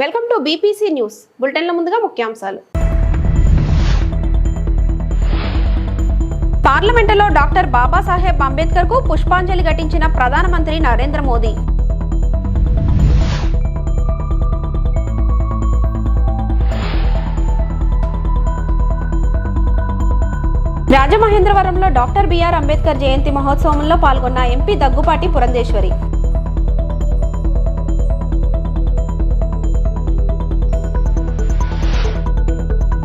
Welcome to BPC news బులెటిన్ల ముందుగా ముఖ్యాంశాలు. పార్లమెంటులో డాక్టర్ బాబాసాహెబ్ అంబేద్కర్ కు పుష్పాంజలి ఘటించిన ప్రధానమంత్రి నరేంద్ర మోదీ. రాజమహేంద్రవరంలో డాక్టర్ బిఆర్ అంబేద్కర్ జయంతి మహోత్సవంలో పాల్గొన్న ఎంపీ దగ్గుపాటి పురంధేశ్వరి.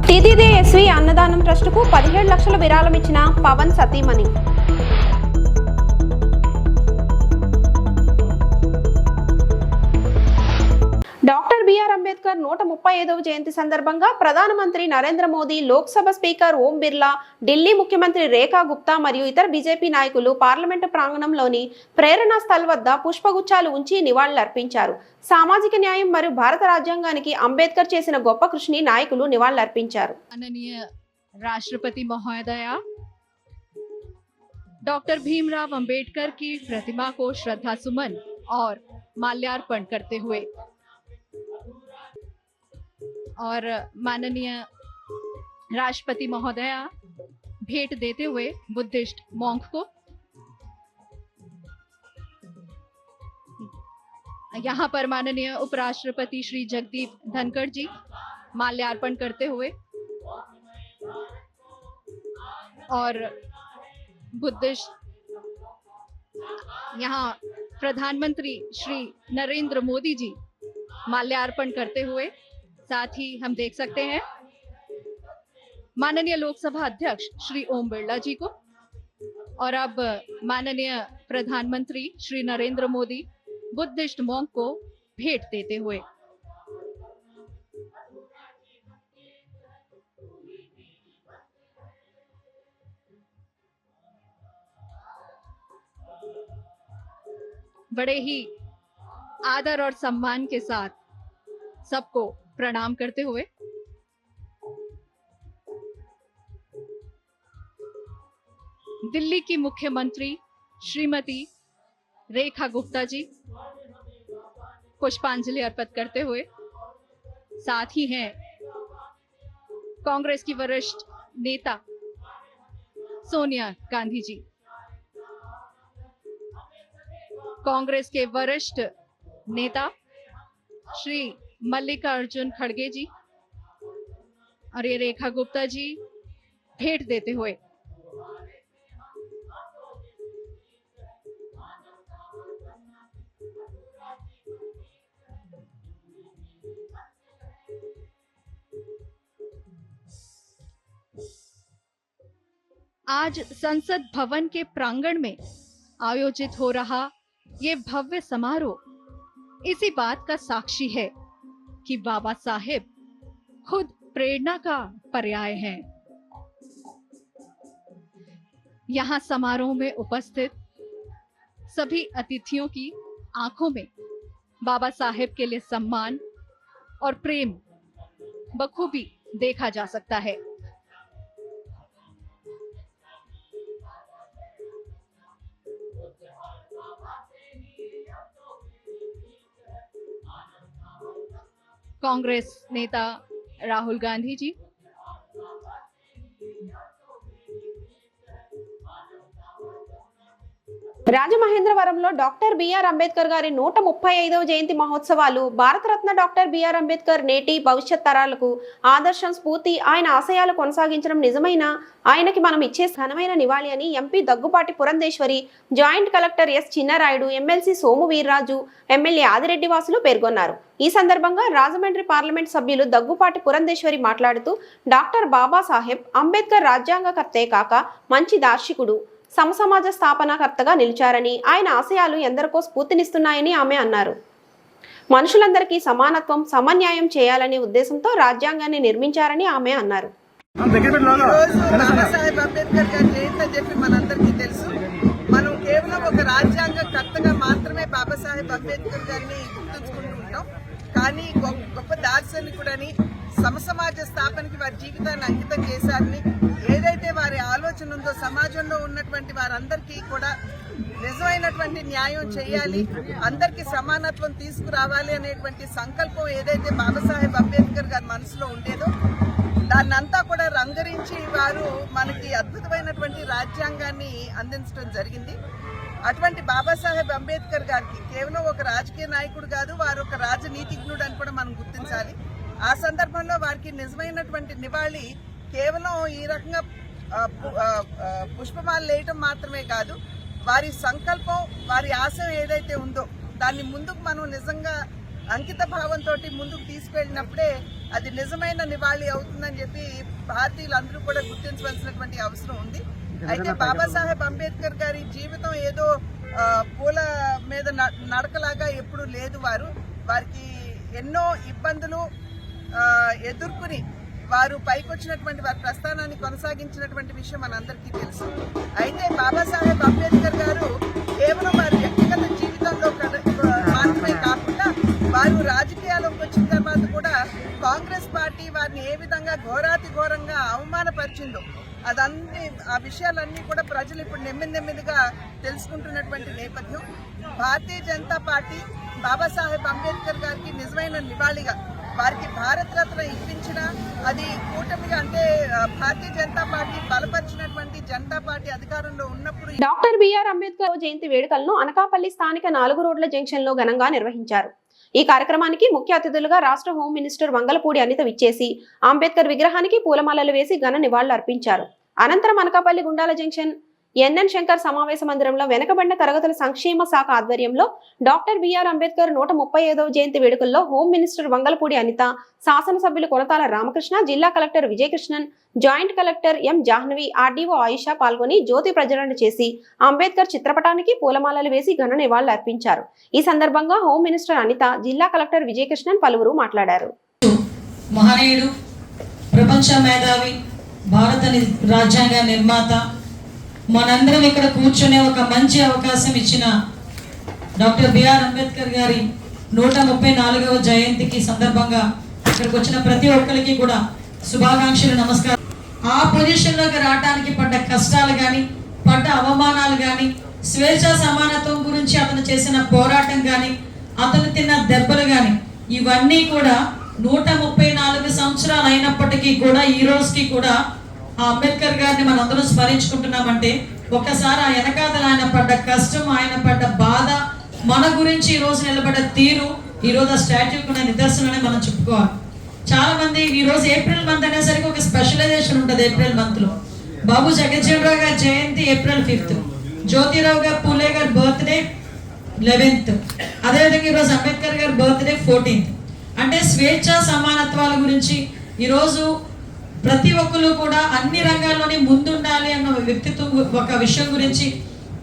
టీటీడీఎస్వి అన్నదానం ట్రస్టుకు 17 లక్షల విరాళం ఇచ్చిన పవన్ సతీమణి. డాక్టర్ బిఆర్ అంబేద్కర్ 135వ జయంతి సందర్భంగా ప్రధానమంత్రి నరేంద్ర మోదీ, లోక్సభ స్పీకర్ ఓం బిర్లా, ఢిల్లీ ముఖ్యమంత్రి రేఖా గుప్తా మరియు ఇతర బీజేపీ నాయకులు పార్లమెంటు ప్రాంగణంలోని ప్రేరణా స్థల్ వద్ద పుష్పగుచ్చాలు ఉంచి నివాళులర్పించారు. సామాజిక న్యాయం మరియు భారత రాజ్యాంగానికి అంబేద్కర్ చేసిన గొప్ప కృషిని నాయకులు నివాళులర్పించారు. राष्ट्रपति महोदय डॉक्टर भीमराव अंबेडकर की प्रतिमा को श्रद्धा सुमन और माल्यार्पण करते हुए और माननीय राष्ट्रपति महोदय भेंट देते हुए बुद्धिस्ट मॉन्क को यहाँ पर माननीय उपराष्ट्रपति श्री जगदीप धनखड़ जी माल्यार्पण करते हुए और बुद्धिस्ट यहाँ प्रधानमंत्री श्री नरेंद्र मोदी जी माल्यार्पण करते हुए, साथ ही हम देख सकते हैं माननीय लोकसभा अध्यक्ष श्री ओम बिरला जी को और अब माननीय प्रधानमंत्री श्री नरेंद्र मोदी बुद्धिस्ट मॉन्क को भेंट देते हुए। बड़े ही आदर और सम्मान के साथ सबको प्रणाम करते हुए दिल्ली की मुख्यमंत्री श्रीमती रेखा गुप्ता जी पुष्पांजलि अर्पित करते हुए, साथ ही हैं कांग्रेस की वरिष्ठ नेता सोनिया गांधी जी, कांग्रेस के वरिष्ठ नेता श्री मल्लिकार्जुन खड़गे जी और ये रेखा गुप्ता जी भेंट देते हुए आज संसद भवन के प्रांगण में आयोजित हो रहा ये भव्य समारोह इसी बात का साक्षी है कि बाबा साहेब खुद प्रेरणा का पर्याय हैं। यहाँ समारोह में उपस्थित सभी अतिथियों की आंखों में बाबा साहेब के लिए सम्मान और प्रेम बखूबी देखा जा सकता है। कांग्रेस नेता राहुल गांधी जी, రాజమహేంద్రవరంలో డాక్టర్ బిఆర్ అంబేద్కర్ గారి 135వ జయంతి మహోత్సవాలు భారతరత్న డాక్టర్ బిఆర్ అంబేద్కర్ నేటి భవిష్యత్ తరాలకు ఆదర్శం, స్ఫూర్తి. ఆయన ఆశయాలు కొనసాగించడం నిజమైన ఆయనకి మనం ఇచ్చే ఘనమైన నివాళి అని MP Daggubati Purandeswari, joint collector S Chinnarayudu, MLC Somu Veerraju, MLA Adireddy వాసులు పేర్కొన్నారు. ఈ సందర్భంగా రాజమండ్రి పార్లమెంట్ సభ్యులు దగ్గుపాటి పురంధేశ్వరి మాట్లాడుతూ డాక్టర్ బాబాసాహెబ్ అంబేద్కర్ రాజ్యాంగకర్తే కాక మంచి దార్శికుడు, సమసమాజ స్థాపనకర్తగా నిలిచారని, ఆయన ఆశయాలు ఎందరికో స్ఫూర్తినిస్తున్నాయని ఆమె అన్నారు. మనుషులందరికీ సమానత్వం, సమన్యాయం చేయాలనే ఉద్దేశంతో రాజ్యాంగాన్ని నిర్మించారని ఆమె అన్నారు. బాబాసాహెబ్ అంబేద్కర్ గారి జయంతి అని చెప్పి మనందరికీ తెలుసు. మనం కేవలం ఒక రాజ్యాంగకర్తగా మాత్రమే బాబాసాహెబ్ అంబేద్కర్ గారిని గుర్తుంచుకుంటూ ఉంటాం. కానీ గొప్ప దార్శనికుడని, సమసమాజ స్థాపనకి వారి జీవితాన్ని అంకితం చేశారని, ఏదైతే వారి ఆలోచన ఉందో సమాజంలో ఉన్నటువంటి వారందరికీ కూడా నిజమైనటువంటి న్యాయం చేయాలి, అందరికీ సమానత్వం తీసుకురావాలి అనేటువంటి సంకల్పం ఏదైతే బాబాసాహెబ్ అంబేద్కర్ గారి మనసులో ఉండేదో దాన్నంతా కూడా రంగరించి వారు మనకి అద్భుతమైనటువంటి రాజ్యాంగాన్ని అందించడం జరిగింది. అటువంటి బాబాసాహెబ్ అంబేద్కర్ గారికి కేవలం ఒక రాజకీయ నాయకుడు కాదు, వారు ఒక రాజనీతిజ్ఞుడు అని కూడా మనం గుర్తించాలి. ఆ సందర్భంలో వారికి నిజమైనటువంటి నివాళి కేవలం ఈ రకంగా పుష్పమాల వేయటం మాత్రమే కాదు, వారి సంకల్పం, వారి ఆశయం ఏదైతే ఉందో దాన్ని ముందుకు మనం నిజంగా అంకిత భావంతో ముందుకు తీసుకెళ్ళినప్పుడే అది నిజమైన నివాళి అవుతుందని చెప్పి భారతీయులందరూ కూడా గుర్తించవలసినటువంటి అవసరం ఉంది. అయితే బాబాసాహెబ్ అంబేద్కర్ గారి జీవితం ఏదో పూల మీద నడకలాగా ఎప్పుడూ లేదు. వారికి ఎన్నో ఇబ్బందులు ఎదుర్కొని వారు పైకొచ్చినటువంటి వారి ప్రస్థానాన్ని కొనసాగించినటువంటి విషయం మనందరికీ తెలుసు. అయితే బాబాసాహెబ్ అంబేద్కర్ గారు కేవలం వారి వ్యక్తిగత జీవితంలో మాత్రమే కాకుండా వారు రాజకీయాల్లోకి వచ్చిన తర్వాత కూడా కాంగ్రెస్ పార్టీ వారిని ఏ విధంగా ఘోరాతి ఘోరంగా అవమానపరిచిందో ఆ విషయాలన్నీ కూడా ప్రజలు ఇప్పుడు నెమ్మదిగా తెలుసుకుంటున్నటువంటి నేపథ్యం. భారతీయ జనతా పార్టీ బాబాసాహెబ్ అంబేద్కర్ గారికి నిజమైన నివాళిగా వారికి భారత రత్న ఇప్పించిన అది కూటమిగా అంటే భారతీయ జనతా పార్టీ బలపరిచినటువంటి జనతా పార్టీ అధికారంలో ఉన్నప్పుడు డాక్టర్ బిఆర్ అంబేద్కర్ జయంతి వేడుకలను అనకాపల్లి స్థానిక 4 రోడ్ల జంక్షన్ లో ఘనంగా నిర్వహించారు. ఈ కార్యక్రమానికి ముఖ్య అతిథులుగా రాష్ట్ర హోం మినిస్టర్ వంగలపూడి అనిత విచ్చేసి అంబేద్కర్ విగ్రహానికి పూలమాలలు వేసి ఘన నివాళులు అర్పించారు. అనంతరం అనకాపల్లి గుండాల జంక్షన్ ఎన్ఎన్ శంకర్ సమావేశ మందిరంలో వెనకబడిన తరగతుల సంక్షేమ శాఖ ఆధ్వర్యంలో డాక్టర్ బిఆర్ అంబేద్కర్ 135వ జయంతి వేడుకల్లో హోం మినిస్టర్ వంగలపూడి అనిత, శాసనసభ్యులు కొనతాల రామకృష్ణ, జిల్లా collector Vijayakrishnan, joint collector M Jahnavi, RDO Ayesha పాల్గొని జ్యోతి ప్రజ్వలన చేసి అంబేద్కర్ చిత్రపటానికి పూలమాలలు వేసి ఘన నివాళులు అర్పించారు. ఈ సందర్భంగా హోం మినిస్టర్ అనిత, జిల్లా కలెక్టర్ విజయకృష్ణన్ పలువురు మాట్లాడారు. మహనీయుడు, ప్రపంచ మేధావి, భారత రాజ్యాంగ నిర్మాత, మనందరం ఇక్కడ కూర్చునే ఒక మంచి అవకాశం ఇచ్చిన డాక్టర్ బిఆర్ అంబేద్కర్ గారి 134వ జయంతికి సందర్భంగా ఇక్కడికి వచ్చిన ప్రతి ఒక్కరికి కూడా శుభాకాంక్షలు, నమస్కారం. ఆ పొజిషన్లోకి రావడానికి పడ్డ కష్టాలు కానీ, పడ్డ అవమానాలు కానీ, స్వేచ్ఛా సమానత్వం గురించి అతను చేసిన పోరాటం కానీ, అతను తిన్న దెబ్బలు కానీ, ఇవన్నీ కూడా 134 సంవత్సరాలు అయినప్పటికీ కూడా ఈ రోజుకి కూడా ఆ అంబేద్కర్ గారిని మనందరం స్మరించుకుంటున్నామంటే ఒక్కసారి ఆ వెనకాతల ఆయన పడ్డ కష్టం, ఆయన పడ్డ బాధ, మన గురించి ఈ రోజు నిలబడ్డ తీరు, ఈ రోజు ఆ స్టాట్యూకి ఉన్న నిదర్శనని మనం చెప్పుకోవాలి. చాలా మంది ఈ రోజు ఏప్రిల్ మంత్ అనేసరికి ఒక స్పెషలైజేషన్ ఉంటుంది. ఏప్రిల్ మంత్ లో బాబు జగజ్జీవనరావు గారి జయంతి April 5th, జ్యోతిరావు గారు పూలే గారి బర్త్డే 11th, అదేవిధంగా ఈరోజు అంబేద్కర్ గారి బర్త్డే 14th. అంటే స్వేచ్ఛ సమానత్వాల గురించి ఈరోజు ప్రతి ఒక్కరు కూడా అన్ని రంగాల్లోనే ముందుండాలి అన్న వ్యక్తిత్వం, ఒక విషయం గురించి,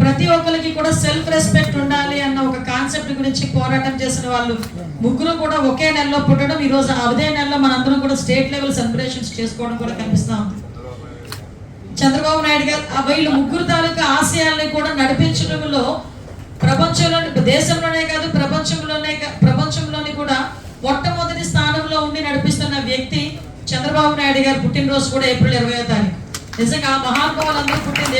ప్రతి ఒక్కరికి కూడా సెల్ఫ్ రెస్పెక్ట్ ఉండాలి అన్న ఒక కాన్సెప్ట్ గురించి పోరాటం చేసిన వాళ్ళు ముగ్గురు కూడా ఒకే నెలలో పుట్టడం, ఈ రోజు అదే నెలలో మనందరం కూడా స్టేట్ లెవెల్ సెలబ్రేషన్స్ చేసుకోవడం కూడా కనిపిస్తా ఉంది. చంద్రబాబు నాయుడు గారు వీళ్ళు ముగ్గురు తాలూకా ఆశయాల్ని కూడా నడిపించడంలో ప్రపంచంలో, దేశంలోనే కాదు ప్రపంచంలోని కూడా మొట్టమొదటి స్థానంలో ఉండి నడిపిస్తున్న వ్యక్తి చంద్రబాబు నాయుడు గారు. పుట్టినరోజు కూడా April 20వ తారీఖు. నిజంగా ఆ మహానుభావులందరూ పుట్టింది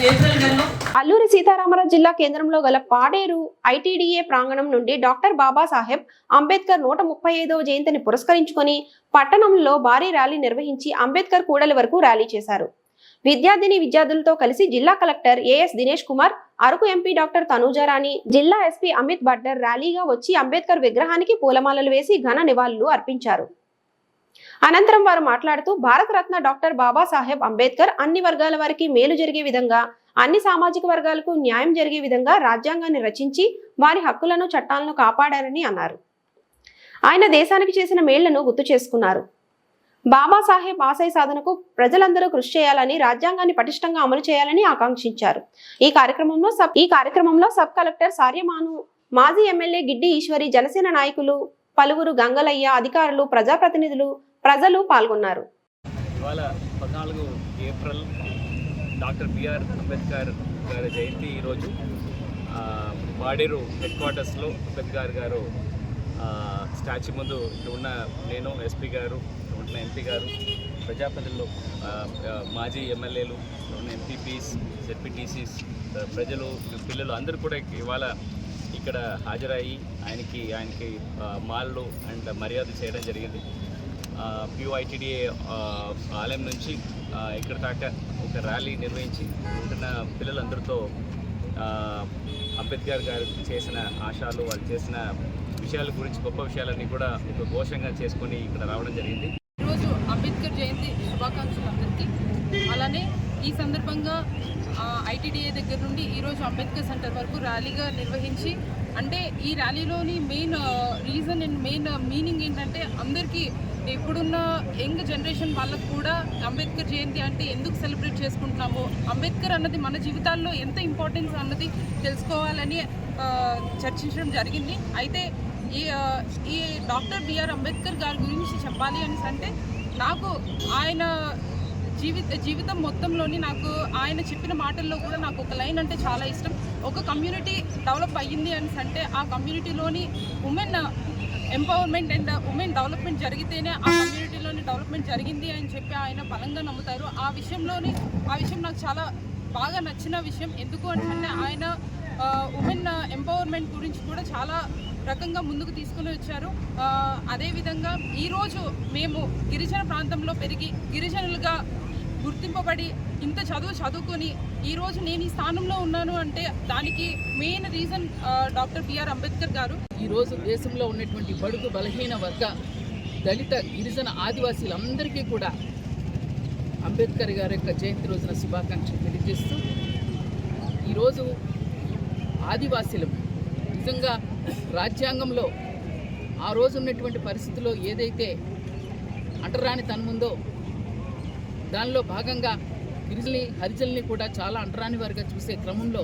ఏప్రిల్ నెలలో. అల్లూరి సీతారామరాజు జిల్లా కేంద్రంలో గల పాడేరు ఐటీడీఏ ప్రాంగణం నుండి డాక్టర్ బాబాసాహెబ్ అంబేద్కర్ 135వ జయంతిని పురస్కరించుకొని పట్టణంలో భారీ ర్యాలీ నిర్వహించి అంబేద్కర్ కూడలి వరకు ర్యాలీ చేశారు. విద్యార్థులతో కలిసి జిల్లా collector AS Dinesh Kumar, Araku MP doctor Tanujarani, జిల్లా ఎస్పీ అమిత్ బట్టర్ ర్యాలీగా వచ్చి అంబేద్కర్ విగ్రహానికి పూలమాలలు వేసి ఘన నివాళులు అర్పించారు. అనంతరం వారు మాట్లాడుతూ భారతరత్న డాక్టర్ బాబాసాహెబ్ అంబేద్కర్ అన్ని వర్గాల వారికి మేలు జరిగే విధంగా, అన్ని సామాజిక వర్గాలకు న్యాయం జరిగే విధంగా రాజ్యాంగాన్ని రచించి వారి హక్కులను, చట్టాలను కాపాడారని అన్నారు. ఆయన దేశానికి చేసిన మేళ్లను గుర్తు చేసుకున్నారు. బాబాసాహెబ్ ఆశయ సాధనకు ప్రజలందరూ కృషి చేయాలని, రాజ్యాంగాన్ని పటిష్టంగా అమలు చేయాలని ఆకాంక్షించారు. ఈ కార్యక్రమంలో సబ్ కలెక్టర్ సార్యమాను, మాజీ ఎమ్మెల్యే గిడ్డి ఈశ్వరి, జనసేన నాయకులు, పలువురు, గంగలయ్య, అధికారులు, ప్రజాప్రతినిధులు, ప్రజలు పాల్గొన్నారు. ఇవాళ 14 ఏప్రిల్ డాక్టర్ బిఆర్ అంబేద్కర్ గారి జయంతి. ఈరోజు పాడేరు హెడ్ క్వార్టర్స్లో అంబేద్కర్ గారు స్టాచ్యూ ముందు ఇక్కడ ఉన్న నేను ఎస్పీ గారు, ఇక్కడ ఉన్న ఎంపీ గారు, ప్రజాప్రతినిధులు, మాజీ ఎమ్మెల్యేలు, ఇక్కడ ఉన్న ఎంపీపీస్, జెడ్పీటీసీస్, ప్రజలు, పిల్లలు అందరూ కూడా ఇవాళ ఇక్కడ హాజరయ్యి ఆయనకి మాలలు అండ్ మర్యాద చేయడం జరిగింది. PUITDA ఆలయం నుంచి ఇక్కడ దాకా ఒక ర్యాలీ నిర్వహించి ఉంటున్న పిల్లలందరితో అంబేద్కర్ గారు చేసిన ఆశయాలు, వాళ్ళు చేసిన విషయాల గురించి, గొప్ప విషయాలన్నీ కూడా ఒక ఘోషంగా చేసుకొని ఇక్కడ రావడం జరిగింది. ఈరోజు అంబేద్కర్ జయంతి శుభాకాంక్షలు అందరికీ. అలానే ఈ సందర్భంగా ITDA దగ్గర నుండి ఈరోజు అంబేద్కర్ సెంటర్ వరకు ర్యాలీగా నిర్వహించి, అంటే ఈ ర్యాలీలోని main reason and main meaning ఏంటంటే అందరికీ ఇప్పుడున్న యంగ్ జనరేషన్ వాళ్ళకు కూడా అంబేద్కర్ జయంతి అంటే ఎందుకు సెలబ్రేట్ చేసుకుంటున్నామో, అంబేద్కర్ అన్నది మన జీవితాల్లో ఎంత ఇంపార్టెన్స్ అన్నది తెలుసుకోవాలని చర్చించడం జరిగింది. అయితే ఈ డాక్టర్ బిఆర్ అంబేద్కర్ గారి గురించి చెప్పాలి అని అంటే నాకు ఆయన జీవితం మొత్తంలోని నాకు ఆయన చెప్పిన మాటల్లో కూడా నాకు ఒక లైన్ అంటే చాలా ఇష్టం. ఒక కమ్యూనిటీ డెవలప్ అయ్యింది అని అంటే ఆ కమ్యూనిటీలోని women empowerment and women development జరిగితేనే ఆ కమ్యూనిటీలోని డెవలప్మెంట్ జరిగింది అని చెప్పి ఆయన బలంగా నమ్ముతారు. ఆ విషయం నాకు చాలా బాగా నచ్చిన విషయం. ఎందుకు అంటే ఆయన ఉమెన్ ఎంపవర్మెంట్ గురించి కూడా చాలా రకంగా ముందుకు తీసుకుని వచ్చారు. అదేవిధంగా ఈరోజు మేము గిరిజన ప్రాంతంలో పెరిగి గిరిజనులుగా గుర్తింపబడి ఇంత చదువుకొని ఈరోజు నేను ఈ స్థానంలో ఉన్నాను అంటే దానికి main reason doctor BR Ambedkar garu. ఈరోజు దేశంలో ఉన్నటువంటి బడుగు బలహీన వర్గ దళిత గిరిజన ఆదివాసీలందరికీ కూడా అంబేద్కర్ గారి యొక్క జయంతి రోజున శుభాకాంక్షలు తెలియజేస్తూ, ఈరోజు ఆదివాసీలు నిజంగా రాజ్యాంగంలో ఆ రోజు ఉన్నటువంటి పరిస్థితుల్లో ఏదైతే అంటరాని తనముందో దానిలో భాగంగా హరిజల్ని కూడా చాలా అంటరాని వారిగా చూసే క్రమంలో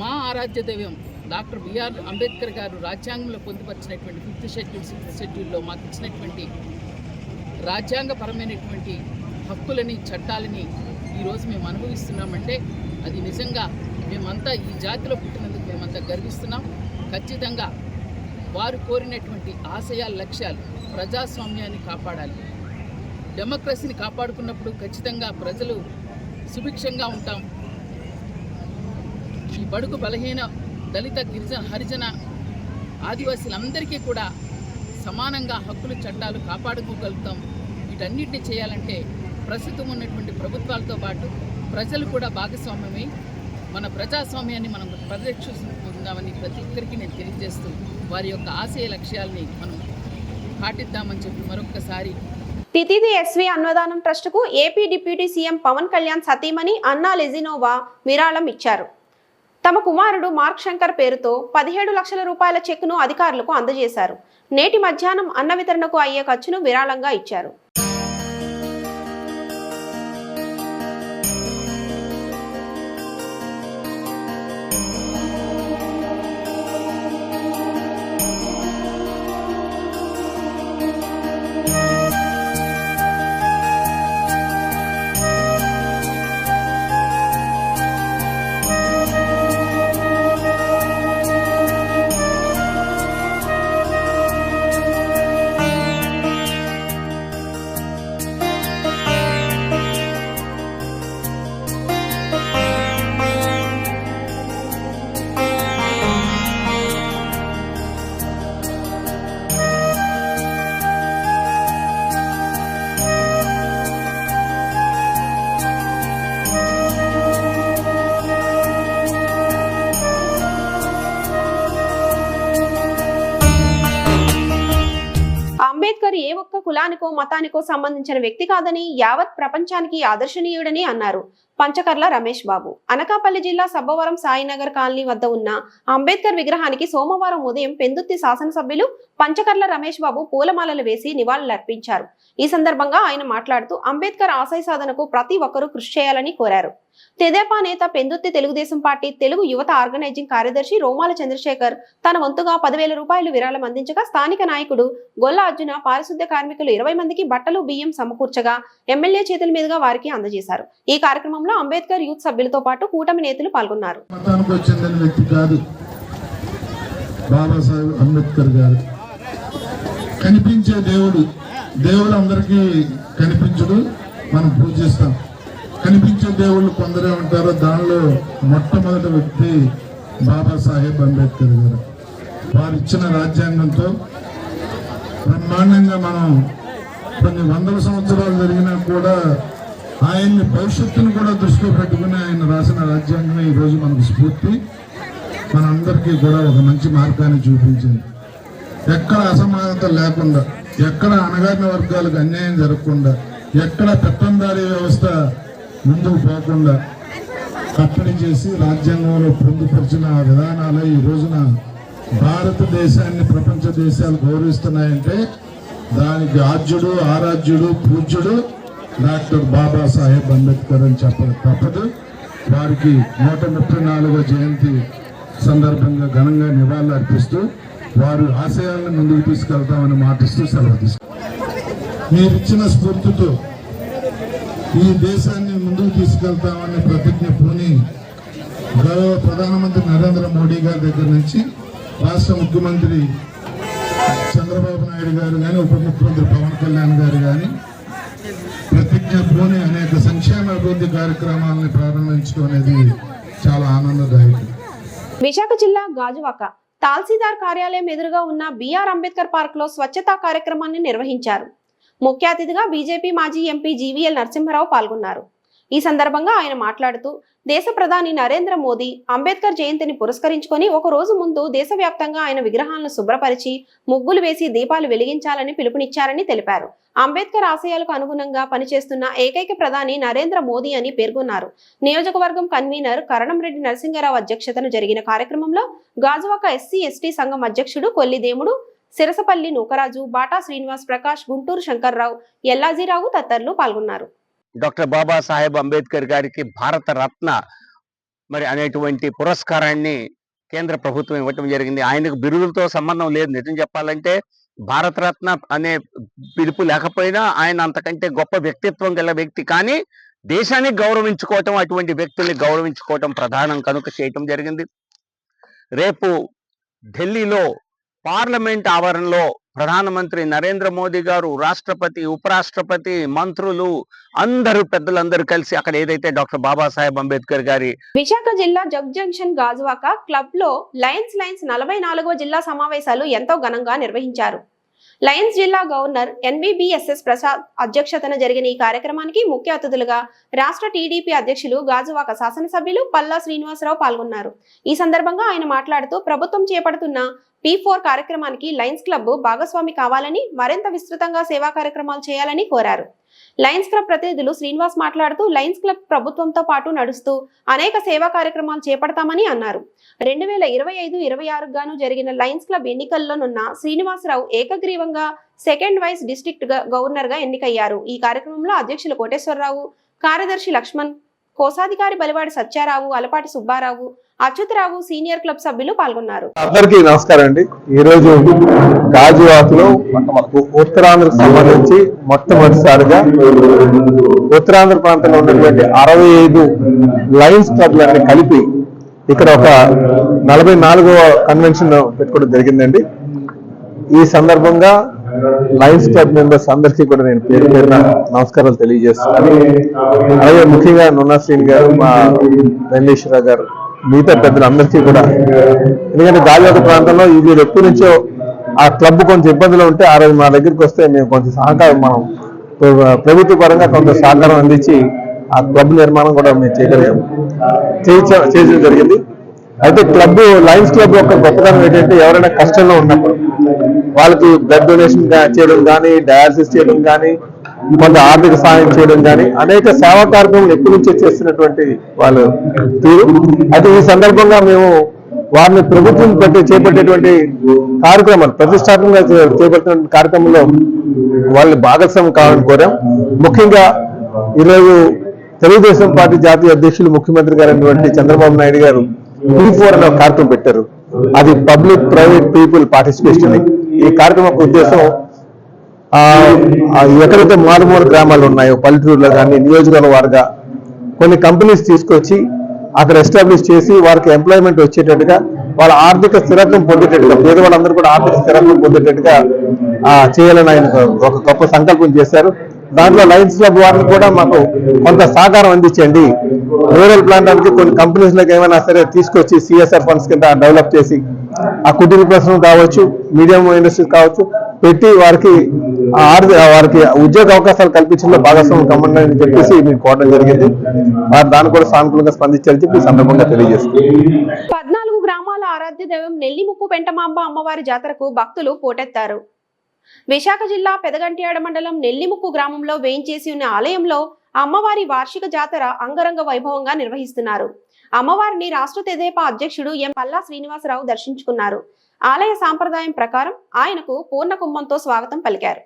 మా ఆరాధ్య దైవం డాక్టర్ బిఆర్ అంబేద్కర్ గారు రాజ్యాంగంలో పొందుపరిచినటువంటి 5th షెడ్యూల్ 6th షెడ్యూల్లో మాకు ఇచ్చినటువంటి రాజ్యాంగపరమైనటువంటి హక్కులని, చట్టాలని ఈరోజు మేము అనుభవిస్తున్నామంటే అది నిజంగా మేమంతా ఈ జాతిలో పుట్టినందుకు మేమంతా గర్విస్తున్నాం. ఖచ్చితంగా వారు కోరినటువంటి ఆశయాల లక్ష్యాలు ప్రజాస్వామ్యాన్ని కాపాడాలి, డెమోక్రసీని కాపాడుకున్నప్పుడు ఖచ్చితంగా ప్రజలు సుభిక్షంగా ఉంటాం. ఈ బడుగు బలహీన దళిత గిరిజన హరిజన ఆదివాసీలందరికీ కూడా సమానంగా హక్కులు, చట్టాలు కాపాడుకోగలుగుతాం. వీటన్నిటిని చేయాలంటే ప్రస్తుతం ఉన్నటువంటి ప్రభుత్వాలతో పాటు ప్రజలు కూడా భాగస్వామ్యమై మన ప్రజాస్వామ్యాన్ని మనం పరిరక్షిస్తుందామని ప్రతి ఒక్కరికి నేను తెలియజేస్తూ వారి యొక్క ఆశయ లక్ష్యాలని మనం పాటిద్దామని చెప్పి మరొక్కసారి తితిది ఎస్వి అన్నదానం ట్రస్టుకు AP deputy CM Pawan Kalyan సతీమణి అన్నా లెజినోవా విరాళం ఇచ్చారు. తమ కుమారుడు మార్క్ శంకర్ పేరుతో 17 లక్షల రూపాయల చెక్కును అధికారులకు అందజేశారు. నేటి మధ్యాహ్నం అన్న వితరణకు అయ్యే ఖర్చును విరాళంగా ఇచ్చారు. అంబేద్కర్ ఏ ఒక్క కులానికో మతానికో సంబంధించిన వ్యక్తి కాదని యావత్ ప్రపంచానికి ఆదర్శనీయుడని అన్నారు పంచకర్ల రమేష్ బాబు. అనకాపల్లి జిల్లా సబ్బవరం సాయినగర్ కాలనీ వద్ద ఉన్న అంబేద్కర్ విగ్రహానికి సోమవారం ఉదయం పెందుర్తి శాసనసభ్యులు పంచకర్ల రమేష్ బాబు పూలమాలలు వేసి నివాళులర్పించారు. ఈ సందర్భంగా ఆయన మాట్లాడుతూ అంబేద్కర్ ఆశయ సాధనకు ప్రతి ఒక్కరూ కృషి చేయాలని కోరారు. తెదేపా నేత పెందుర్తి తెలుగుదేశం పార్టీ తెలుగు యువత ఆర్గనైజింగ్ కార్యదర్శి రోమాల చంద్రశేఖర్ తన వంతుగా 10,000 రూపాయలు విరాళం అందించగా స్థానిక నాయకుడు గొల్ల అర్జున పారిశుద్ధ్య కార్మికులు 20 మందికి బట్టలు బియ్యం సమకూర్చగా ఎమ్మెల్యే చేతుల మీదుగా వారికి అందజేశారు. ఈ కార్యక్రమంలో అంబేద్కర్ యూత్ సభ్యులతో పాటు కూటమి నేతలు పాల్గొన్నారు. బాబాసాహెబ్ అంబేద్కర్ గారు కనిపించే దేవుడు అందరికీ కనిపించడు, మనం పూజిస్తాం. కనిపించే దేవుళ్ళు కొందరే ఉంటారు. దానిలో మొట్టమొదటి వ్యక్తి బాబాసాహెబ్ అంబేద్కర్ గారు. వారు ఇచ్చిన రాజ్యాంగంతో బ్రహ్మాండంగా మనం కొన్ని వందల సంవత్సరాలు జరిగినా కూడా ఆయన్ని భవిష్యత్తును కూడా దృష్టిలో పెట్టుకుని ఆయన రాసిన రాజ్యాంగమే ఈరోజు మనకు స్ఫూర్తి, మనందరికీ కూడా ఒక మంచి మార్గాన్ని చూపించింది. ఎక్కడ అసమానత లేకుండా, ఎక్కడ అణగారిన వర్గాలకు అన్యాయం జరగకుండా, ఎక్కడ పెత్తందారీ వ్యవస్థ ముందుకు పోకుండా కట్టడి చేసి రాజ్యాంగంలో పొందుపరిచిన విధానాలే ఈ రోజున భారతదేశాన్ని ప్రపంచ దేశాలు గౌరవిస్తున్నాయంటే దానికి ఆద్యుడు, ఆరాధ్యుడు, పూజ్యుడు డాక్టర్ బాబాసాహెబ్ అంబేద్కర్ అని చెప్పక తప్పదు. వారికి 134వ జయంతి సందర్భంగా ఘనంగా నివాళులు అర్పిస్తూ వారి ఆశయాలను ముందుకు తీసుకెళ్తామని మాటిస్తూ సెలవు తీసుకుంటాం. మీరిచ్చిన స్ఫూర్తితో ఈ దేశాన్ని ముందుకు తీసుకెళ్తామని ప్రతిజ్ఞ పూని గౌరవ ప్రధానమంత్రి నరేంద్ర మోడీ గారి దగ్గర నుంచి రాష్ట్ర ముఖ్యమంత్రి చంద్రబాబు నాయుడు గారు కానీ, ఉప ముఖ్యమంత్రి పవన్ కళ్యాణ్ గారు కానీ ప్రతిజ్ఞ పూని అనేక సంక్షేమ అభివృద్ధి కార్యక్రమాలను ప్రారంభించడం అనేది చాలా ఆనందదాయకం. విశాఖ జిల్లా గాజువాక తహసీల్దార్ కార్యాలయం ఎదురుగా ఉన్న బిఆర్ అంబేద్కర్ పార్క్ లో స్వచ్ఛతా కార్యక్రమాన్ని నిర్వహించారు. ముఖ్య అతిథిగా బీజేపీ మాజీ ఎంపీ జీవీఎల్ నరసింహారావు పాల్గొన్నారు. ఈ సందర్భంగా ఆయన మాట్లాడుతూ దేశ ప్రధాని నరేంద్ర మోదీ అంబేద్కర్ జయంతిని పురస్కరించుకొని ఒక రోజు ముందు దేశవ్యాప్తంగా ఆయన విగ్రహాలను శుభ్రపరిచి ముగ్గులు వేసి దీపాలు వెలిగించాలని పిలుపునిచ్చారని తెలిపారు. అంబేద్కర్ ఆశయాలకు అనుగుణంగా పనిచేస్తున్న ఏకైక ప్రధాని నరేంద్ర మోదీ అని పేర్కొన్నారు. నియోజకవర్గం కన్వీనర్ కరణంరెడ్డి నరసింహారావు అధ్యక్షతన జరిగిన కార్యక్రమంలో గాజువాక ఎస్సీ ఎస్టీ సంఘం అధ్యక్షుడు కొల్లిదేముడు, సిరసపల్లి నూకరాజు, బాటా శ్రీనివాస్ ప్రకాష్, గుంటూరు శంకర్రావు, ఎల్లాజీరావు తదితరులు పాల్గొన్నారు. డాక్టర్ బాబాసాహెబ్ అంబేద్కర్ గారికి భారత రత్న మరి అనేటువంటి పురస్కారాన్ని కేంద్ర ప్రభుత్వం ఇవ్వటం జరిగింది. ఆయనకు బిరుదులతో సంబంధం లేదు. నిజం చెప్పాలంటే భారతరత్న అనే పిలుపు లేకపోయినా ఆయన అంతకంటే గొప్ప వ్యక్తిత్వం గల వ్యక్తి. కానీ దేశాన్ని గౌరవించుకోవటం, అటువంటి వ్యక్తుల్ని గౌరవించుకోవటం ప్రధానం కనుక చేయటం జరిగింది. రేపు ఢిల్లీలో పార్లమెంట్ ఆవరణలో ప్రధానమంత్రి నరేంద్ర మోదీ గారు, రాష్ట్రపతి, ఉపరాష్ట్రపతి, మంత్రులు అందరూ పెద్దలందరూ కలిసి అక్కడ ఏదైతే డాక్టర్ బాబాసాహెబ్ అంబేద్కర్ గారి విశాఖ జిల్లా జగ్ జంక్షన్ గాజువాక క్లబ్ లో లయన్స్ 44వ జిల్లా సమావేశాలు ఎంతో ఘనంగా నిర్వహించారు. లయన్స్ జిల్లా గవర్నర్ ఎన్బిబిఎస్ఎస్ ప్రసాద్ అధ్యక్షతన జరిగిన ఈ కార్యక్రమానికి ముఖ్య అతిథులుగా రాష్ట్ర టీడీపీ అధ్యక్షులు గాజువాక శాసనసభ్యులు పల్లా శ్రీనివాసరావు పాల్గొన్నారు. ఈ సందర్భంగా ఆయన మాట్లాడుతూ ప్రభుత్వం చేపడుతున్న P4 కార్యక్రమానికి లయన్స్ క్లబ్ భాగస్వామి కావాలని, మరింత విస్తృతంగా సేవా కార్యక్రమాలు చేయాలని కోరారు. లయన్స్ క్లబ్ ప్రతినిధులు శ్రీనివాస్ మాట్లాడుతూ లయన్స్ క్లబ్ ప్రభుత్వంతో పాటు నడుస్తూ అనేక సేవా కార్యక్రమాలు చేపడతామని అన్నారు. 2025-26 గాను జరిగిన లయన్స్ క్లబ్ ఎన్నికల్లోనున్న శ్రీనివాసరావు ఏకగ్రీవంగా సెకండ్ వైస్ డిస్ట్రిక్ట్ గవర్నర్ గా ఎన్నికయ్యారు. ఈ కార్యక్రమంలో అధ్యక్షులు కోటేశ్వరరావు, కార్యదర్శి లక్ష్మణ్, కోశాధికారి బలివాడి సత్యారావు, అలపాటి సుబ్బారావు, అచ్యుతరావు, సీనియర్ క్లబ్ సభ్యులు పాల్గొన్నారు. అందరికీ నమస్కారం అండి. ఈ రోజు గాజువాకలో ఉత్తరాంధ్రకు సంబంధించి మొట్టమొదటిసారిగా ఉత్తరాంధ్ర ప్రాంతంలో ఉన్నటువంటి 65 లయన్స్ క్లబ్లన్నీ కలిపి ఇక్కడ ఒక 44వ కన్వెన్షన్ పెట్టుకోవడం జరిగిందండి. ఈ సందర్భంగా లయన్స్ క్లబ్ మెంబర్స్ అందరికీ కూడా నేను పేరు పేరున నమస్కారాలు తెలియజేస్తున్నాను. అలాగే ముఖ్యంగా నున్నా శ్రీని గారు, మా వెంకటేశ్వరరావు గారు, మిగతా పెద్దలందరికీ కూడా, ఎందుకంటే గాజువాక ప్రాంతంలో వీళ్ళు ఎప్పటి నుంచో ఆ క్లబ్ కొంచెం ఇబ్బందులు ఉంటే ఆ రోజు మా దగ్గరికి వస్తే మేము కొంచెం సహకారం, మనం ప్రభుత్వ పరంగా కొంత సహకారం అందించి ఆ క్లబ్ నిర్మాణం కూడా మేము చేయడం జరిగింది. అయితే క్లబ్, లయన్స్ క్లబ్ యొక్క గొప్పతనం ఏంటంటే ఎవరైనా కష్టంలో ఉన్నప్పుడు వాళ్ళకి బ్లడ్ డొనేషన్ చేయడం కానీ, డయాలసిస్ చేయడం కానీ, కొంత ఆర్థిక సహాయం చేయడం కానీ అనేక సేవా కార్యక్రమాలు ఎప్పటి నుంచో చేస్తున్నటువంటి వాళ్ళు తీరు. అయితే ఈ సందర్భంగా మేము వారిని ప్రభుత్వం చేపట్టేటువంటి కార్యక్రమాలు, ప్రతిష్టాత్మకంగా చేపట్టిన కార్యక్రమంలో వాళ్ళని భాగస్వామ్యం కావాలని కోరాం. ముఖ్యంగా ఈరోజు తెలుగుదేశం పార్టీ జాతీయ అధ్యక్షులు, ముఖ్యమంత్రి గారైనటువంటి చంద్రబాబు నాయుడు గారు P4 అనే కార్యక్రమం పెట్టారు. అది పబ్లిక్ ప్రైవేట్ పీపుల్ పార్టిసిపేషన్. ఈ కార్యక్రమం ఉద్దేశం ఎక్కడైతే మారుమూల గ్రామాలు ఉన్నాయో పల్లెటూరులో కానీ, నియోజకవర్గ వారుగా కొన్ని కంపెనీస్ తీసుకొచ్చి అక్కడ ఎస్టాబ్లిష్ చేసి వారికి ఎంప్లాయ్మెంట్ వచ్చేటట్టుగా, వాళ్ళ ఆర్థిక స్థిరత్వం పొందేటట్టుగా, పేదవాళ్ళందరూ కూడా ఆర్థిక స్థిరత్వం పొందేటట్టుగా చేయాలని ఆయన ఒక గొప్ప సంకల్పం చేశారు. దాంట్లో లయన్స్ క్లబ్ వారిని కూడా మాకు కొంత సహకారం అందించండి, రూరల్ ప్రాంతానికి కొన్ని కంపెనీస్లకు ఏమైనా సరే తీసుకొచ్చి CSR ఫండ్స్ కింద డెవలప్ చేసి ఆ కుటీర పరిశ్రమ కావచ్చు, మీడియం ఇండస్ట్రీస్ కావచ్చు పెట్టి వారికి ఉద్యోగ అవకాశాలు కల్పించడంలో భాగస్వామ్యం కమ్మండి అని చెప్పేసి మీకు కోరడం జరిగింది. వారు దాన్ని కూడా సానుకూలంగా స్పందించారని చెప్పి ఈ సందర్భంగా తెలియజేస్తుంది. 14 గ్రామాల ఆరాధ్య దైవం నెల్లిముక్కు పెంటమాంబ అమ్మవారి జాతరకు భక్తులు పోటెత్తారు. విశాఖ జిల్లా పెదగంట్యాడ మండలం నెల్లిముక్కు గ్రామంలో వేయించేసి ఉన్న ఆలయంలో అమ్మవారి వార్షిక జాతర అంగరంగ వైభవంగా నిర్వహిస్తున్నారు. అమ్మవారిని రాష్ట్ర తెదేపా అధ్యక్షుడు ఎం పల్లా శ్రీనివాసరావు దర్శించుకున్నారు. ఆలయ సాంప్రదాయం ప్రకారం ఆయనకు పూర్ణ కుంభంతో స్వాగతం పలికారు.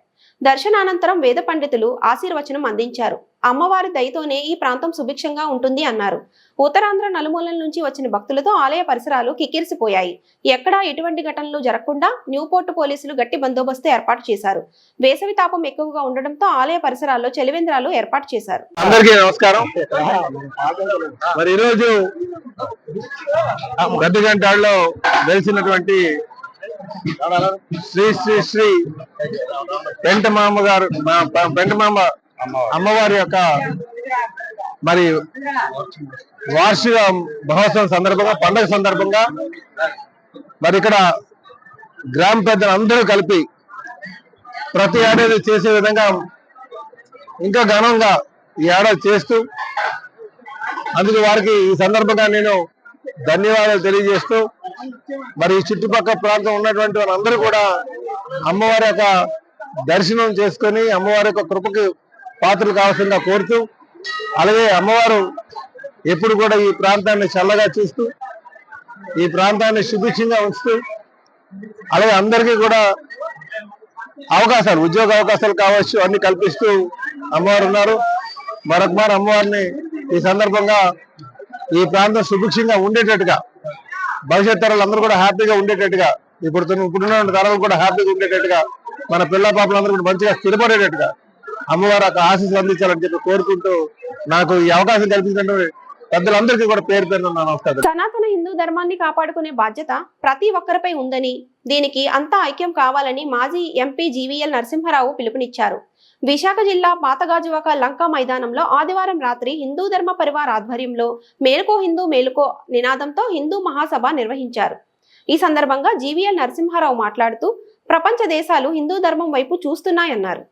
దర్శనానంతరం వేద పండితులు ఆశీర్వచనం అందించారు. అమ్మవారి దయతోనే ఈ ప్రాంతం సుభిక్షంగా ఉంటుంది అన్నారు. ఉత్తరాంధ్ర నలుమూలల నుంచి వచ్చిన భక్తులతో ఆలయ పరిసరాలు కిక్కిరిసిపోయాయి. ఎక్కడా ఎటువంటి ఘటనలు జరగకుండా న్యూపోర్ట్ పోలీసులు గట్టి బందోబస్తు ఏర్పాటు చేశారు. వేసవి తాపం ఎక్కువగా ఉండడంతో ఆలయ పరిసరాల్లో చలివేంద్రాలు ఏర్పాటు చేశారు. అందరికీ నమస్కారం. మరి ఈరోజు పెద్దగంటాడులో వెలిసినటువంటి శ్రీ శ్రీ శ్రీ పెంటమాంబ గారు పెంటమాంబ అమ్మవారి యొక్క మరి వార్షిక మహోత్సవం సందర్భంగా, పండుగ సందర్భంగా మరి ఇక్కడ గ్రామ పెద్దలు అందరూ కలిపి ప్రతి ఏడాది చేసే విధంగా ఇంకా ఘనంగా ఈ ఏడాది చేస్తూ, అందుకు వారికి ఈ సందర్భంగా నేను ధన్యవాదాలు తెలియజేస్తూ, మరి ఈ చుట్టుపక్కల ప్రాంతం ఉన్నటువంటి వాళ్ళందరూ కూడా అమ్మవారి యొక్క దర్శనం చేసుకొని అమ్మవారి యొక్క కృపకి పాత్రలు కావాల్సిందిగా కోరుతూ, అలాగే అమ్మవారు ఎప్పుడు కూడా ఈ ప్రాంతాన్ని చల్లగా చూస్తూ, ఈ ప్రాంతాన్ని సుభిక్షంగా ఉంచుతూ, అలాగే అందరికీ కూడా అవకాశాలు, ఉద్యోగ అవకాశాలు కావచ్చు అన్ని కల్పిస్తూ అమ్మవారు ఉన్నారు. మరొకమారు అమ్మవారిని ఈ సందర్భంగా ఈ ప్రాంతం సుభిక్షంగా ఉండేటట్టుగా, భవిష్యత్ తరాలు అందరూ కూడా హ్యాపీగా ఉండేటట్టుగా, ఇప్పుడున్న తరాలు కూడా హ్యాపీగా ఉండేటట్టుగా, మన పిల్ల పాపలందరూ కూడా మంచిగా స్థిరపడేటట్టుగా అమ్మవారు ఆశీస్సులు అందించాలని చెప్పి కోరుకుంటూ నాకు ఈ అవకాశం కల్పించినటువంటి పెద్దలందరికీ కూడా పేరు పేరు నమస్కారం. సనాతన హిందూ ధర్మాన్ని కాపాడుకునే బాధ్యత ప్రతి ఒక్కరిపై ఉందని, దీనికి అంతా ఐక్యం కావాలని మాజీ ఎంపీ జీవీఎల్ నరసింహారావు పిలుపునిచ్చారు. విశాఖ జిల్లా పాతగాజువాక లంకా మైదానంలో ఆదివారం రాత్రి హిందూ ధర్మ పరివార్ ఆధ్వర్యంలో మేలుకో హిందూ మేలుకో నినాదంతో హిందూ మహాసభ నిర్వహించారు. ఈ సందర్భంగా జీవీఎల్ నరసింహారావు మాట్లాడుతూ ప్రపంచ దేశాలు హిందూ ధర్మం వైపు చూస్తున్నాయన్నారు.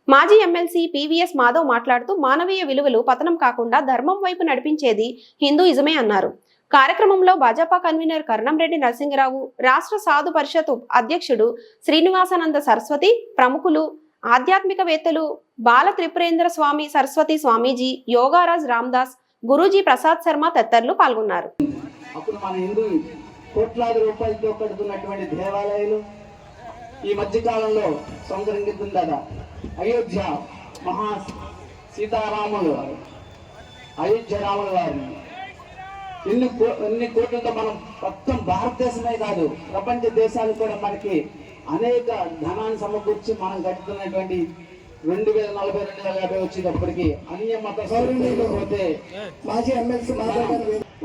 మాజీ ఎమ్మెల్సీ పివిఎస్ మాధవ్ మాట్లాడుతూ మానవీయ విలువలు పతనం కాకుండా ధర్మం వైపు నడిపించేది హిందూయిజమే అన్నారు. కార్యక్రమంలో భాజపా కన్వీనర్ కర్ణంరెడ్డి నరసింహరావు, రాష్ట్ర సాధు పరిషత్ అధ్యక్షుడు శ్రీనివాసానంద సరస్వతి, ప్రముఖులు, ఆధ్యాత్మికవేత్తలు బాల త్రిపురేంద్ర స్వామి సరస్వతి స్వామీజీ, యోగారాజ్ రామ్దాస్, గురూజీ ప్రసాద్ శర్మ తదితరులు పాల్గొన్నారు. అప్పుడు మన హిందూ కోట్లాది రూపాయలతో కడుతున్నటువంటి దేవాలయాలు ఈ మధ్య కాలంలో సంతరించుతుందట. అయోధ్య మహా సీతారాములు, అయోధ్య రాముల వారిని ఎన్ని కోట్లతో మనం మొత్తం భారతదేశమే కాదు ప్రపంచ దేశాలు కూడా మనకి అనేక ధనాన్ని సమకూర్చి మనం కట్టుతున్నటువంటి 2040, 2050 వచ్చేటప్పటికి అన్య మత పోతే మాజీ ఎమ్మెల్సీ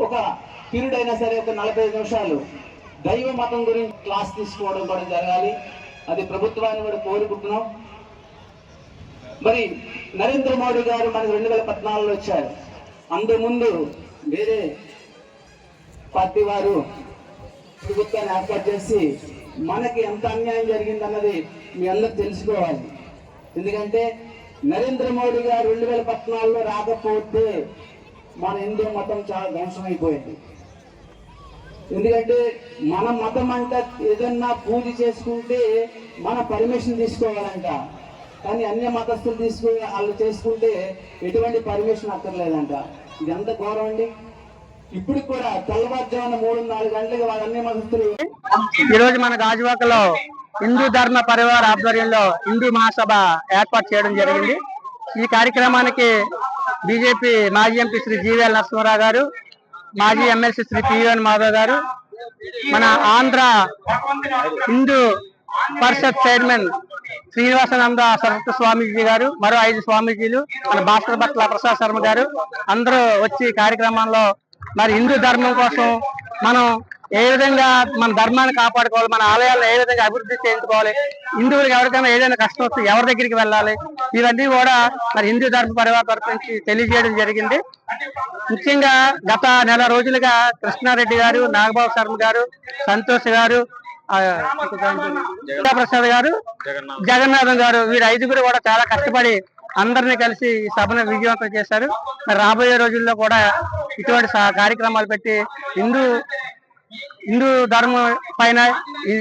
ఒక పీరియడ్ అయినా సరే ఒక 45 నిమిషాలు దైవ మతం గురించి క్లాస్ తీసుకోవడం కూడా జరగాలి. అది ప్రభుత్వాన్ని కూడా కోరుకుంటున్నాం. మరి నరేంద్ర మోడీ గారు మనకు 2014లో వచ్చారు. అంతకుముందు వేరే పార్టీ వారు ప్రభుత్వాన్ని ఏర్పాటు చేసి మనకి ఎంత అన్యాయం జరిగిందన్నది మీ అందరూ తెలుసుకోవాలి. ఎందుకంటే నరేంద్ర మోడీ గారు 2014లో రాకపోతే మన హిందూ మతం చాలా ధ్వంసమైపోయింది. ఎందుకంటే మన మతం అంటే ఏదన్నా పూజ చేసుకుంటే మన పర్మిషన్ తీసుకోవాలంట, కానీ అన్య మతస్థులు వాళ్ళు చేసుకుంటే ఎటువంటి పర్మిషన్ అక్కర్లేదంట. ఇది ఎంత ఘోరం అండి. ఇప్పుడు కూడా తెల్లవారుజామున 3-4 గంటలకు వాళ్ళ అన్య మతస్థులు. ఈరోజు మన గాజువాకలో హిందూ ధర్మ పరివార్ ఆధ్వర్యంలో హిందూ మహాసభ ఏర్పాటు చేయడం జరిగింది. ఈ కార్యక్రమానికి బీజేపీ మాజీ ఎంపీ శ్రీ జీవీఎల్ నరసింహారావు గారు, మాజీ ఎమ్మెల్సీ శ్రీ పివిఎన్ మాధవ్ గారు, మన ఆంధ్ర హిందూ పరిషత్ చైర్మన్ శ్రీనివాసానంద సరస్వతి స్వామీజీ గారు, మరో 5 స్వామీజీలు, మన భాస్కర్ భట్ల ప్రసాద్ శర్మ గారు అందరూ వచ్చి కార్యక్రమంలో మరి హిందూ ధర్మం కోసం మనం ఏ విధంగా మన ధర్మాన్ని కాపాడుకోవాలి, మన ఆలయాలను ఏ విధంగా అభివృద్ధి చేయించుకోవాలి, హిందువులకు ఎవరికైనా ఏదైనా కష్టం వస్తే ఎవరి దగ్గరికి వెళ్ళాలి, ఇవన్నీ కూడా మరి హిందూ ధర్మ పరివార్ తరఫు నుంచి తెలియజేయడం జరిగింది. ముఖ్యంగా గత నెల రోజులుగా కృష్ణారెడ్డి గారు, నాగబాబు శర్మ గారు, సంతోష్ గారు, ప్రసాద్ గారు, జగన్నాథం గారు, వీరు 5గురు కూడా చాలా కష్టపడి అందరినీ కలిసి ఈ సభను విజయవంతం చేశారు. మరి రాబోయే రోజుల్లో కూడా ఇటువంటి కార్యక్రమాలు పెట్టి హిందూ ధర్మం పైన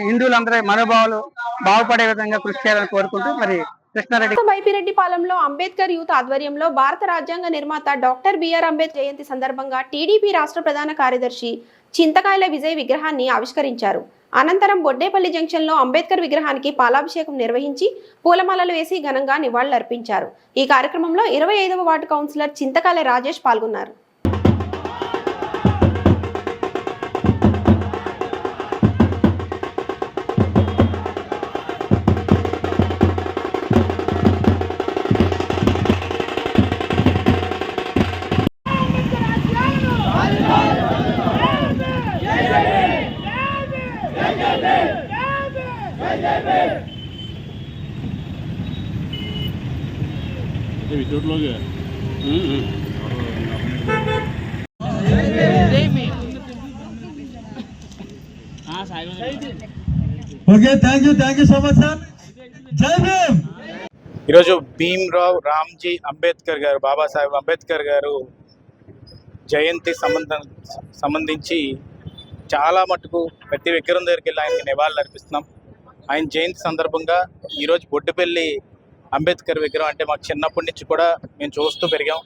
హిందువులందరి మనోభావాలు బాగుపడే విధంగా కృషి చేయాలని కోరుకుంటూ మరి కృష్ణారెడ్డి బైపిరెడ్డిపాలెంలో అంబేద్కర్ యూత్ ఆధ్వర్యంలో భారత రాజ్యాంగ నిర్మాత డాక్టర్ బిఆర్ అంబేద్కర్ జయంతి సందర్భంగా టీడీపీ రాష్ట్ర ప్రధాన కార్యదర్శి చింతకాయల విజయ్ విగ్రహాన్ని ఆవిష్కరించారు. అనంతరం బొడ్డేపల్లి జంక్షన్లో అంబేద్కర్ విగ్రహానికి పాలాభిషేకం నిర్వహించి పూలమాలలు వేసి ఘనంగా నివాళులర్పించారు. ఈ కార్యక్రమంలో 25వ వార్డు కౌన్సిలర్ చింతకాయల రాజేష్ పాల్గొన్నారు. ఈరోజు భీమ్రావ్ రామ్జీ అంబేద్కర్ గారు, బాబాసాహెబ్ అంబేద్కర్ గారు జయంతి సంబంధించి చాలా మటుకు ప్రతి విగ్రహం దగ్గరికి వెళ్ళి ఆయనకి నివాళులు అర్పిస్తున్నాం. ఆయన జయంతి సందర్భంగా ఈరోజు బొడ్డుపల్లి అంబేద్కర్ విగ్రహం అంటే మాకు చిన్నప్పటి నుంచి కూడా మేము చూస్తూ పెరిగాం.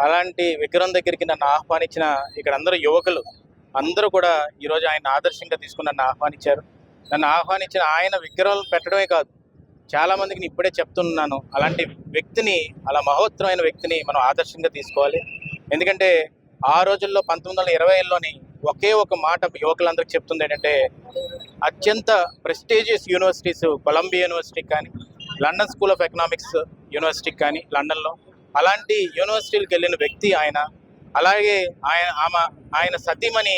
అలాంటి విగ్రహం దగ్గరికి నన్ను ఆహ్వానించిన ఇక్కడ అందరూ యువకులు అందరూ కూడా ఈరోజు ఆయన ఆదర్శంగా తీసుకుని నన్ను ఆహ్వానించారు. నన్ను ఆహ్వానించిన ఆయన విగ్రహాలు పెట్టడమే కాదు, చాలామందికి నేను ఇప్పుడే చెప్తున్నాను, అలాంటి వ్యక్తిని, అలా మహోత్తరమైన వ్యక్తిని మనం ఆదర్శంగా తీసుకోవాలి. ఎందుకంటే ఆ రోజుల్లో 1920లోని ఒకే ఒక మాట యువకులందరికీ చెప్తుంది ఏంటంటే, అత్యంత ప్రెస్టీజియస్ యూనివర్సిటీస్ కొలంబియా యూనివర్సిటీ కానీ, London school of economics university కానీ లండన్లో, అలాంటి యూనివర్సిటీలకు వెళ్ళిన వ్యక్తి ఆయన. అలాగే ఆయన సతీమణి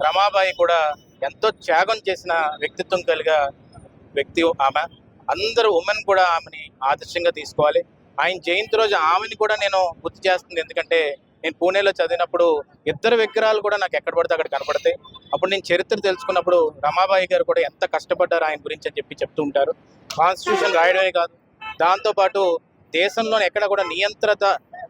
రమాబాయి కూడా ఎంతో త్యాగం చేసిన వ్యక్తిత్వం కలిగిన వ్యక్తి ఆమె. అందరూ ఉమెన్ కూడా ఆమెని ఆదర్శంగా తీసుకోవాలి. ఆయన జయంతి రోజు ఆమెని కూడా నేను గుర్తు చేస్తుంది. ఎందుకంటే నేను పూణేలో చదివినప్పుడు ఇద్దరు విగ్రహాలు కూడా నాకు ఎక్కడ పడితే అక్కడ కనపడతాయి. అప్పుడు నేను చరిత్ర తెలుసుకున్నప్పుడు రమాబాయి గారు కూడా ఎంత కష్టపడ్డారు ఆయన గురించి అని చెప్తూ ఉంటారు. కాన్స్టిట్యూషన్ రాయడమే కాదు, దాంతోపాటు దేశంలోని ఎక్కడ కూడా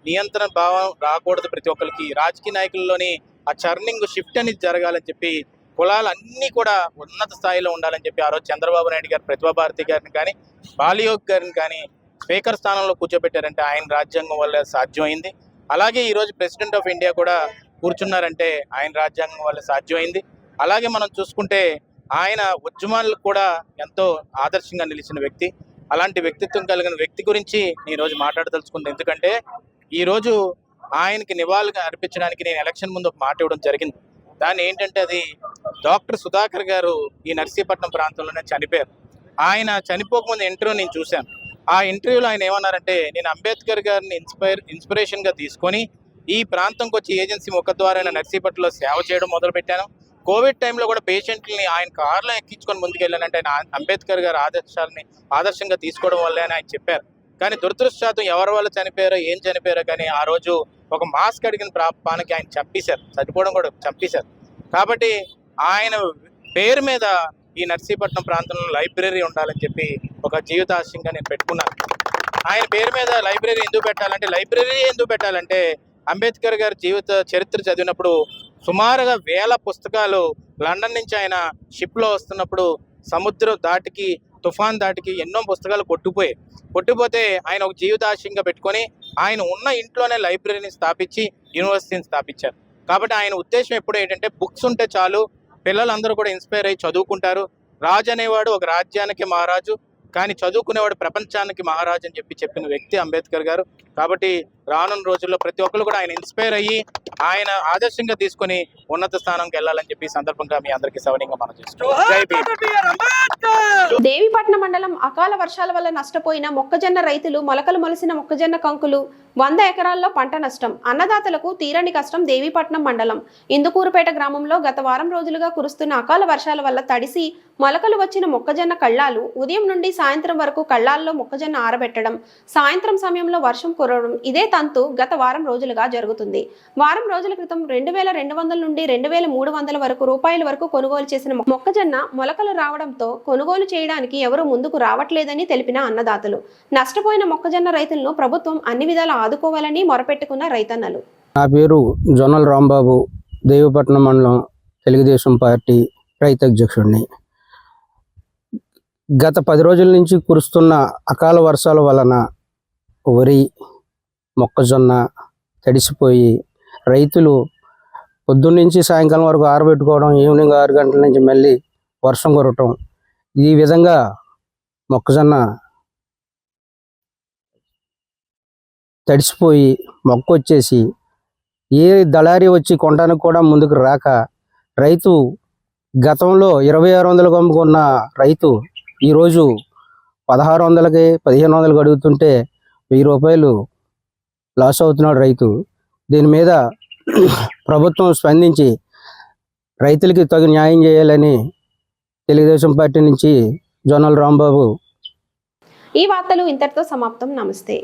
నియంత్రణ భావం రాకూడదు, ప్రతి ఒక్కరికి రాజకీయ నాయకుల్లోని ఆ చర్నింగ్ షిఫ్ట్ అనేది జరగాలని చెప్పి, కులాలు అన్నీ కూడా ఉన్నత స్థాయిలో ఉండాలని చెప్పి ఆ రోజు చంద్రబాబు నాయుడు గారు ప్రతిభా భారతి గారిని కానీ, బాలయోగ్ గారిని కానీ స్పీకర్ స్థానంలో కూర్చోబెట్టారంటే ఆయన రాజ్యాంగం వల్ల సాధ్యమైంది. అలాగే ఈరోజు ప్రెసిడెంట్ ఆఫ్ ఇండియా కూడా కూర్చున్నారంటే ఆయన రాజ్యాంగం వల్ల సాధ్యమైంది. అలాగే మనం చూసుకుంటే ఆయన ఉద్యమాలకు కూడా ఎంతో ఆదర్శంగా నిలిచిన వ్యక్తి. అలాంటి వ్యక్తిత్వం కలిగిన వ్యక్తి గురించి ఈరోజు మాట్లాడదలుచుకుంది. ఎందుకంటే ఈరోజు ఆయనకి నివాళులు అర్పించడానికి నేను ఎలక్షన్ ముందు ఒక మాట ఇవ్వడం జరిగింది. దాన్ని ఏంటంటే, అది డాక్టర్ సుధాకర్ గారు ఈ నర్సీపట్నం ప్రాంతంలోనే చనిపోయారు. ఆయన చనిపోకముందు ఇంటర్వ్యూ నేను చూశాను. ఆ ఇంటర్వ్యూలో ఆయన ఏమన్నారంటే, నేను అంబేద్కర్ గారిని ఇన్స్పిరేషన్గా తీసుకొని ఈ ప్రాంతంకి వచ్చి ఏజెన్సీ ముఖద్వారైన నర్సీపట్నంలో సేవ చేయడం మొదలుపెట్టాను. కోవిడ్ టైంలో కూడా పేషెంట్లని ఆయన కార్లో ఎక్కించుకొని ముందుకెళ్ళానంటే ఆయన అంబేద్కర్ గారి ఆదర్శంగా తీసుకోవడం వల్లే అని ఆయన చెప్పారు. కానీ దురదృష్టశాతం ఎవరి వల్ల చనిపోయారో, ఏం చనిపోయారో కానీ ఆ రోజు ఒక మాస్క్ అడిగిన పానికి ఆయన చంపేశారు, చనిపోవడం కూడా చంపేశారు. కాబట్టి ఆయన పేరు మీద ఈ నర్సీపట్నం ప్రాంతంలో లైబ్రరీ ఉండాలని చెప్పి ఒక జీవితాశయంగా నేను పెట్టుకున్నాను. ఆయన పేరు మీద లైబ్రరీ ఎందుకు పెట్టాలంటే అంబేద్కర్ గారి జీవిత చరిత్ర చదివినప్పుడు సుమారుగా 1000 పుస్తకాలు లండన్ నుంచి ఆయన షిప్లో వస్తున్నప్పుడు సముద్రం దాటికి, తుఫాన్ దాటికి ఎన్నో పుస్తకాలు కొట్టుపోతే ఆయన ఒక జీవితాశయంగా పెట్టుకొని ఆయన ఉన్న ఇంట్లోనే లైబ్రరీని స్థాపించి యూనివర్సిటీని స్థాపించారు. కాబట్టి ఆయన ఉద్దేశం ఎప్పుడు ఏంటంటే, బుక్స్ ఉంటే చాలు, పిల్లలందరూ కూడా ఇన్స్పైర్ అయ్యి చదువుకుంటారు. రాజు అనేవాడు ఒక రాజ్యానికి మహారాజు, కానీ చదువుకునేవాడు ప్రపంచానికి మహారాజు అని చెప్పిన వ్యక్తి అంబేద్కర్ గారు. కాబట్టి రానున్న రోజుల్లో ప్రతి ఒక్కరు కూడా ఆయన ఇన్స్పైర్ అయ్యి ఆయన ఆదర్శంగా తీసుకొని ఉన్నత స్థానంకి వెళ్ళాలని చెప్పి ఈ సందర్భంగా మీ అందరికీ సవనీయంగా మనం చేసుకుంటాం. జై భీమ్. దేవీపట్నం మండలం అకాల వర్షాల వల్ల నష్టపోయిన మొక్కజొన్న రైతులు మొలకలు మొలిసిన మొక్కజొన్న కంకులు 100 ఎకరాల్లో పంట నష్టం. అన్నదాతలకు తీరని కష్టం. దేవీపట్నం మండలం ఇందుకూరుపేట గ్రామంలో గత వారం రోజులుగా కురుస్తున్న అకాల వర్షాల వల్ల తడిసి మొలకలు వచ్చిన మొక్కజొన్న కళ్ళాలు ఉదయం నుండి సాయంత్రం వరకు కళ్ళాల్లో మొక్కజొన్న ఆరబెట్టడం, సాయంత్రం సమయంలో వర్షం కురవడం ఇదే తంతు గత వారం రోజులుగా జరుగుతుంది. వారం రోజుల క్రితం 2200 నుండి 2300 వరకు రూపాయల వరకు కొనుగోలు చేసిన మొక్కజొన్న మొలకలు రావడంతో కొనుగోలు చేయడానికి ఎవరూ ముందుకు రావట్లేదని తెలిపిన అన్నదాతలు నష్టపోయిన మొక్కజొన్న రైతులను ప్రభుత్వం అన్ని విధాలా ఆదుకోవాలని మొరపెట్టుకున్న రైతన్నలు. నా పేరు జొన్నల రాంబాబు, దేవీపట్నం మండలం తెలుగుదేశం పార్టీ రైతు అధ్యక్షుడిని. గత 10 రోజుల నుంచి కురుస్తున్న అకాల వర్షాల వలన వరి, మొక్కజొన్న తడిసిపోయి రైతులు పొద్దున్నుంచి సాయంకాలం వరకు ఆరబెట్టుకోవడం, ఈవినింగ్ 6 గంటల నుంచి మళ్ళీ వర్షం కురవటం, ఈ విధంగా మొక్కజొన్న తడిసిపోయి మొక్క వచ్చేసి ఏ దళారీ వచ్చి కొనడానికి కూడా ముందుకు రాక రైతు గతంలో 2600 అమ్ముకున్న రైతు ఈరోజు 1600కి 1500కి అడుగుతుంటే 1000 రూపాయలు లాస్ అవుతున్నాడు రైతు. దీని మీద ప్రభుత్వం స్పందించి రైతులకి తగు న్యాయం చేయాలని తెలుగుదేశం పార్టీ నుంచి జొన్నల రాంబాబు. ఈ వార్తలు ఇంతటితో సమాప్తం. నమస్తే.